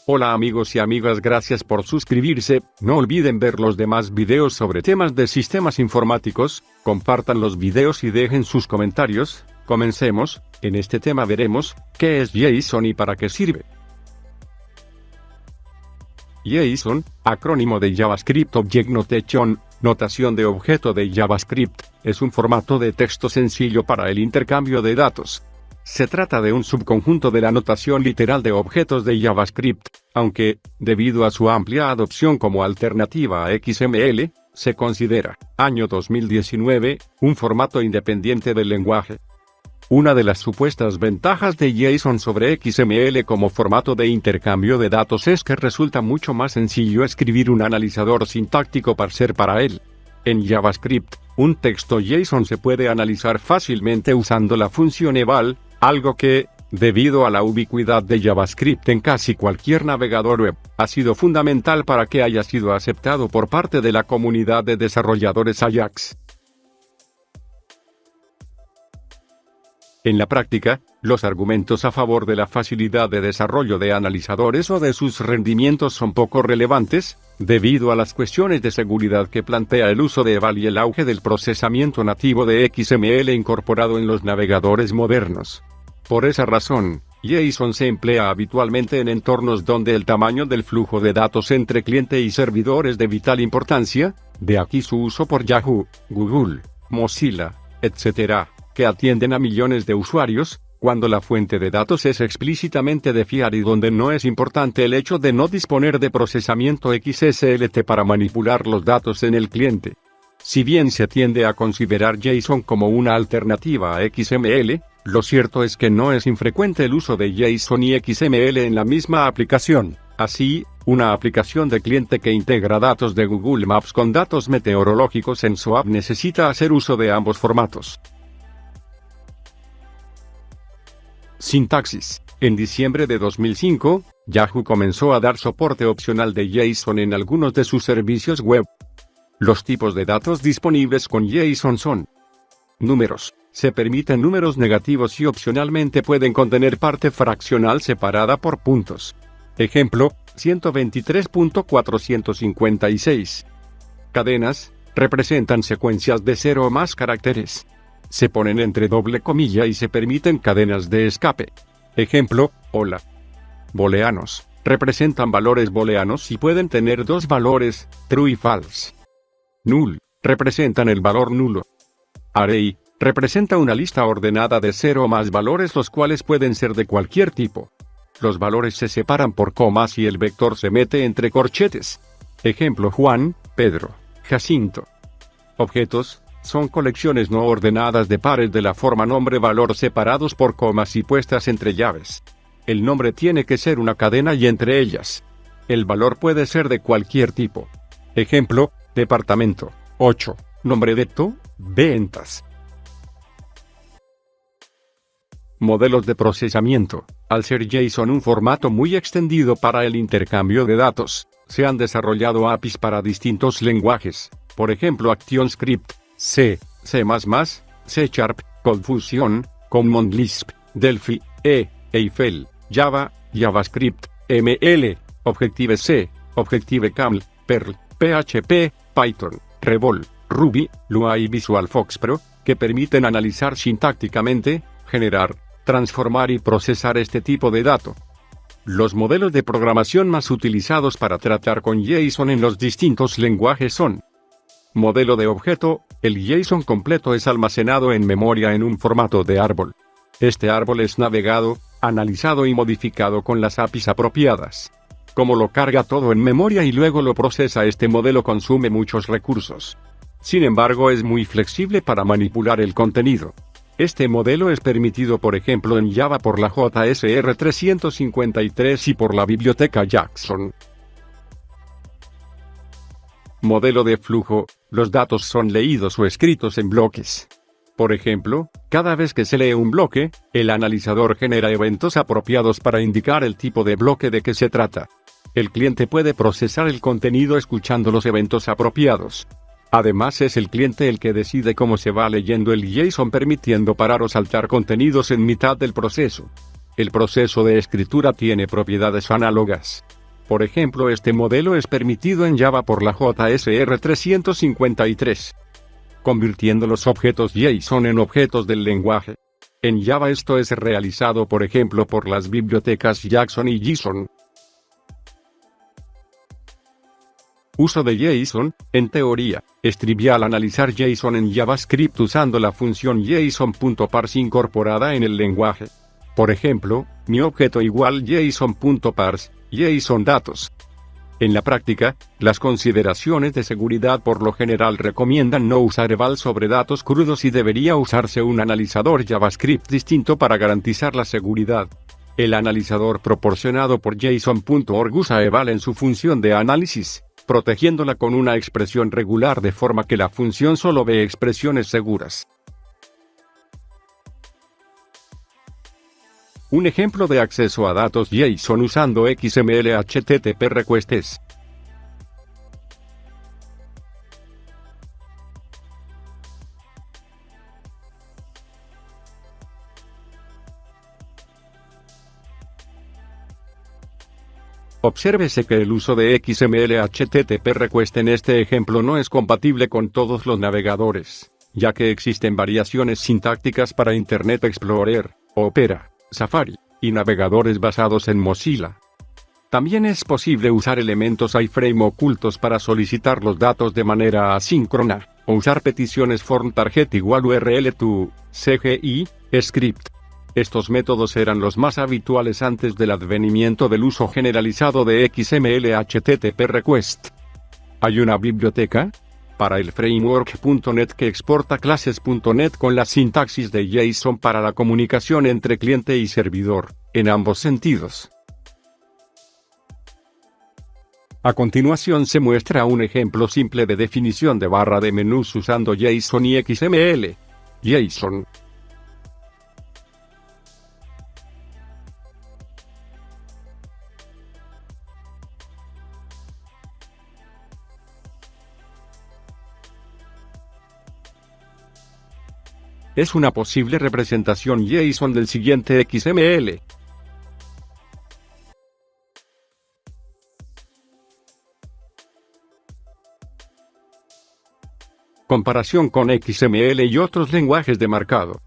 Hola amigos y amigas, gracias por suscribirse, no olviden ver los demás videos sobre temas de sistemas informáticos, compartan los videos y dejen sus comentarios. Comencemos. En este tema veremos, ¿qué es JSON y para qué sirve? JSON, acrónimo de JavaScript Object Notation, notación de objeto de JavaScript, es un formato de texto sencillo para el intercambio de datos. Se trata de un subconjunto de la notación literal de objetos de JavaScript, aunque, debido a su amplia adopción como alternativa a XML, se considera, año 2019, un formato independiente del lenguaje. Una de las supuestas ventajas de JSON sobre XML como formato de intercambio de datos es que resulta mucho más sencillo escribir un analizador sintáctico parser para él. En JavaScript, un texto JSON se puede analizar fácilmente usando la función eval, algo que, debido a la ubicuidad de JavaScript en casi cualquier navegador web, ha sido fundamental para que haya sido aceptado por parte de la comunidad de desarrolladores Ajax. En la práctica, los argumentos a favor de la facilidad de desarrollo de analizadores o de sus rendimientos son poco relevantes, debido a las cuestiones de seguridad que plantea el uso de eval y el auge del procesamiento nativo de XML incorporado en los navegadores modernos. Por esa razón, JSON se emplea habitualmente en entornos donde el tamaño del flujo de datos entre cliente y servidor es de vital importancia, de aquí su uso por Yahoo, Google, Mozilla, etc., que atienden a millones de usuarios, cuando la fuente de datos es explícitamente de fiar y donde no es importante el hecho de no disponer de procesamiento XSLT para manipular los datos en el cliente. Si bien se tiende a considerar JSON como una alternativa a XML, lo cierto es que no es infrecuente el uso de JSON y XML en la misma aplicación. Así, una aplicación de cliente que integra datos de Google Maps con datos meteorológicos en su app necesita hacer uso de ambos formatos. Sintaxis. En diciembre de 2005, Yahoo comenzó a dar soporte opcional de JSON en algunos de sus servicios web. Los tipos de datos disponibles con JSON son: números. Se permiten números negativos y opcionalmente pueden contener parte fraccional separada por puntos. Ejemplo, 123.456. Cadenas. Representan secuencias de 0 o más caracteres. Se ponen entre doble comilla y se permiten cadenas de escape. Ejemplo, hola. Booleanos. Representan valores booleanos y pueden tener dos valores, true y false. Null. Representan el valor nulo. Array. Representa una lista ordenada de 0 o más valores, los cuales pueden ser de cualquier tipo. Los valores se separan por comas y el vector se mete entre corchetes. Ejemplo, Juan, Pedro, Jacinto. Objetos. Son colecciones no ordenadas de pares de la forma nombre-valor separados por comas y puestas entre llaves. El nombre tiene que ser una cadena y entre ellas. El valor puede ser de cualquier tipo. Ejemplo, departamento, 8, nombre de ventas. Modelos de procesamiento. Al ser JSON un formato muy extendido para el intercambio de datos, se han desarrollado APIs para distintos lenguajes, por ejemplo ActionScript, C, C++, C#, ColdFusion, Common Lisp, Delphi, Eiffel, Java, JavaScript, ML, Objective-C, Objective-Caml, Perl, PHP, Python, Revol, Ruby, Lua y Visual Fox Pro, que permiten analizar sintácticamente, generar, transformar y procesar este tipo de datos. Los modelos de programación más utilizados para tratar con JSON en los distintos lenguajes son: modelo de objeto. El JSON completo es almacenado en memoria en un formato de árbol. Este árbol es navegado, analizado y modificado con las APIs apropiadas. Como lo carga todo en memoria y luego lo procesa, este modelo consume muchos recursos. Sin embargo, es muy flexible para manipular el contenido. Este modelo es permitido por ejemplo en Java por la JSR 353 y por la biblioteca Jackson. Modelo de flujo. Los datos son leídos o escritos en bloques. Por ejemplo, cada vez que se lee un bloque, el analizador genera eventos apropiados para indicar el tipo de bloque de que se trata. El cliente puede procesar el contenido escuchando los eventos apropiados. Además, es el cliente el que decide cómo se va leyendo el JSON, permitiendo parar o saltar contenidos en mitad del proceso. El proceso de escritura tiene propiedades análogas. Por ejemplo, este modelo es permitido en Java por la JSR 353, convirtiendo los objetos JSON en objetos del lenguaje. En Java esto es realizado por ejemplo por las bibliotecas Jackson y JSON. Uso de JSON. En teoría, es trivial analizar JSON en JavaScript usando la función JSON.parse incorporada en el lenguaje. Por ejemplo, mi objeto igual JSON.parse, JSON datos. En la práctica, las consideraciones de seguridad por lo general recomiendan no usar eval sobre datos crudos y debería usarse un analizador JavaScript distinto para garantizar la seguridad. El analizador proporcionado por JSON.org usa eval en su función de análisis, protegiéndola con una expresión regular de forma que la función solo ve expresiones seguras. Un ejemplo de acceso a datos JSON usando XML HTTP request es: obsérvese que el uso de XML HTTP request en este ejemplo no es compatible con todos los navegadores, ya que existen variaciones sintácticas para Internet Explorer, Opera, Safari, y navegadores basados en Mozilla. También es posible usar elementos iframe ocultos para solicitar los datos de manera asíncrona, o usar peticiones form target igual URL to CGI script. Estos métodos eran los más habituales antes del advenimiento del uso generalizado de XML HTTP request. ¿Hay una biblioteca? Para el framework.net que exporta clases.net con la sintaxis de JSON para la comunicación entre cliente y servidor, en ambos sentidos. A continuación se muestra un ejemplo simple de definición de barra de menús usando JSON y XML. JSON. Es una posible representación JSON del siguiente XML. Comparación con XML y otros lenguajes de marcado.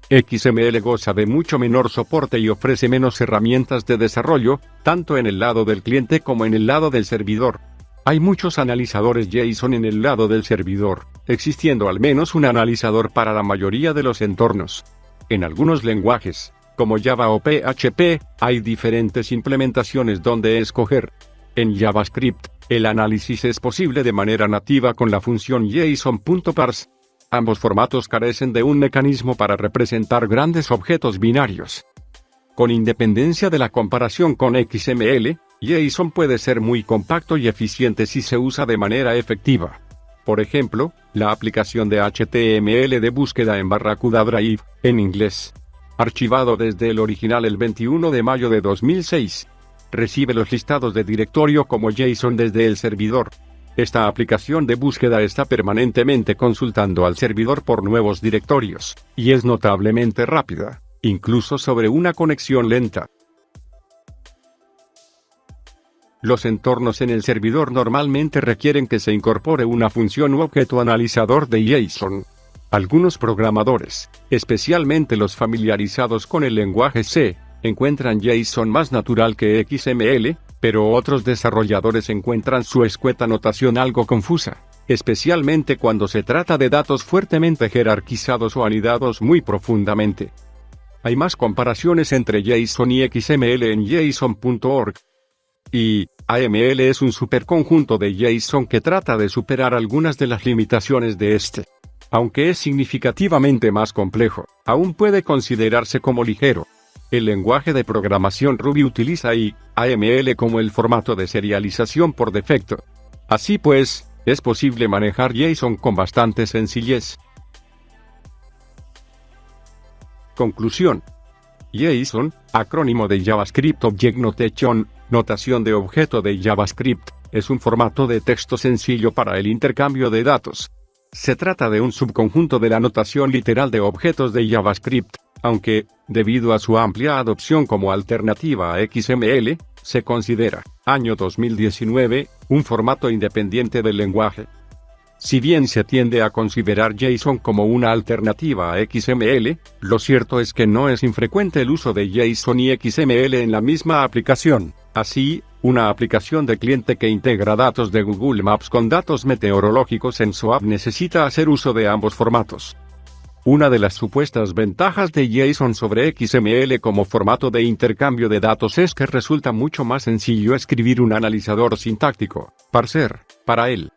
XML goza de mucho menor soporte y ofrece menos herramientas de desarrollo, tanto en el lado del cliente como en el lado del servidor. Hay muchos analizadores JSON en el lado del servidor, existiendo al menos un analizador para la mayoría de los entornos. En algunos lenguajes, como Java o PHP, hay diferentes implementaciones donde escoger. En JavaScript, el análisis es posible de manera nativa con la función JSON.parse. Ambos formatos carecen de un mecanismo para representar grandes objetos binarios. Con independencia de la comparación con XML, JSON puede ser muy compacto y eficiente si se usa de manera efectiva. Por ejemplo, la aplicación de HTML de búsqueda en Barracuda Drive, en inglés, archivado desde el original el 21 de mayo de 2006, recibe los listados de directorio como JSON desde el servidor. Esta aplicación de búsqueda está permanentemente consultando al servidor por nuevos directorios, y es notablemente rápida, incluso sobre una conexión lenta. Los entornos en el servidor normalmente requieren que se incorpore una función u objeto analizador de JSON. Algunos programadores, especialmente los familiarizados con el lenguaje C, encuentran JSON más natural que XML, pero otros desarrolladores encuentran su escueta notación algo confusa, especialmente cuando se trata de datos fuertemente jerarquizados o anidados muy profundamente. Hay más comparaciones entre JSON y XML en JSON.org. Y AML es un superconjunto de JSON que trata de superar algunas de las limitaciones de este. Aunque es significativamente más complejo, aún puede considerarse como ligero. El lenguaje de programación Ruby utiliza AML como el formato de serialización por defecto. Así pues, es posible manejar JSON con bastante sencillez. Conclusión. JSON, acrónimo de JavaScript Object Notation, notación de objeto de JavaScript, es un formato de texto sencillo para el intercambio de datos. Se trata de un subconjunto de la notación literal de objetos de JavaScript, aunque, debido a su amplia adopción como alternativa a XML, Se considera, año 2019, un formato independiente del lenguaje. Si bien se tiende a considerar JSON como una alternativa a XML, lo cierto es que no es infrecuente el uso de JSON y XML en la misma aplicación. Así, una aplicación de cliente que integra datos de Google Maps con datos meteorológicos en su app necesita hacer uso de ambos formatos. Una de las supuestas ventajas de JSON sobre XML como formato de intercambio de datos es que resulta mucho más sencillo escribir un analizador sintáctico, parser, para él.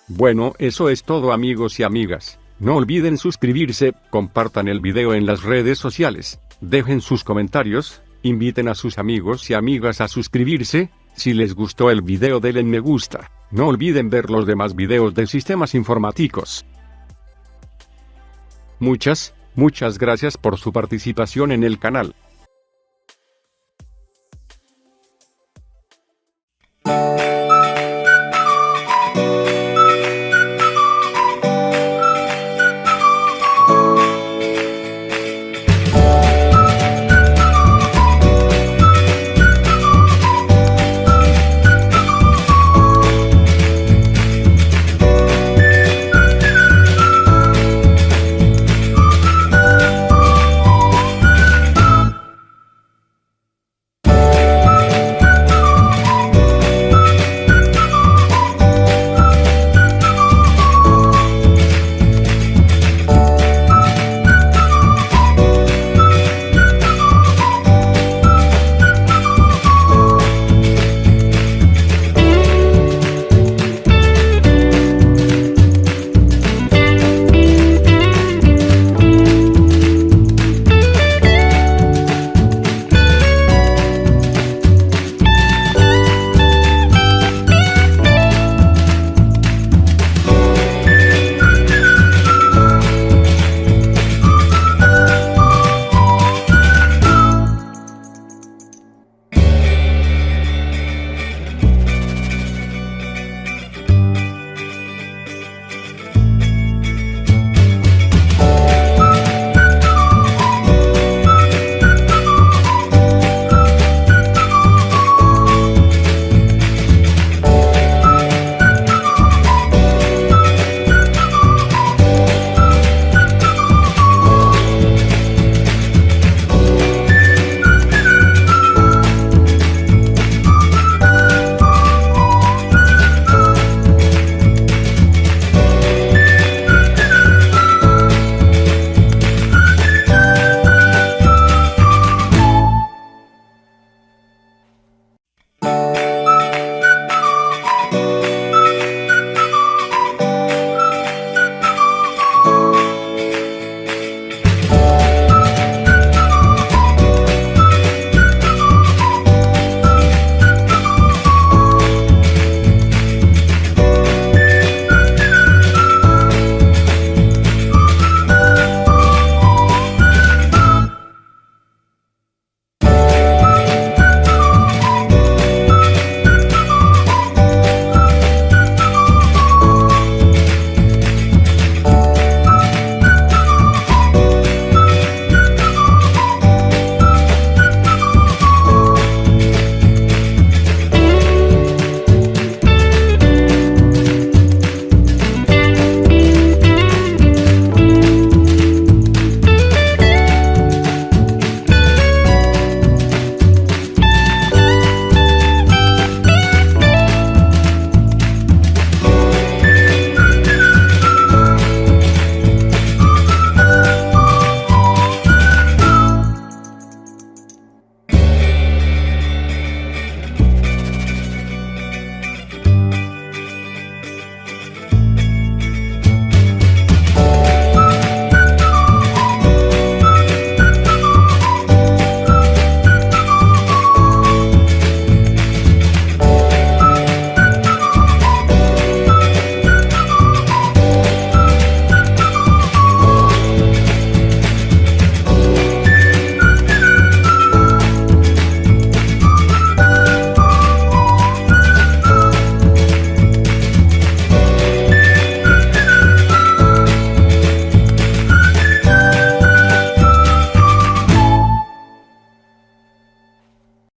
Bueno, eso es todo amigos y amigas. No olviden suscribirse, compartan el video en las redes sociales, dejen sus comentarios, inviten a sus amigos y amigas a suscribirse. Si les gustó el video denle me gusta. No olviden ver los demás videos de sistemas informáticos. Muchas gracias por su participación en el canal.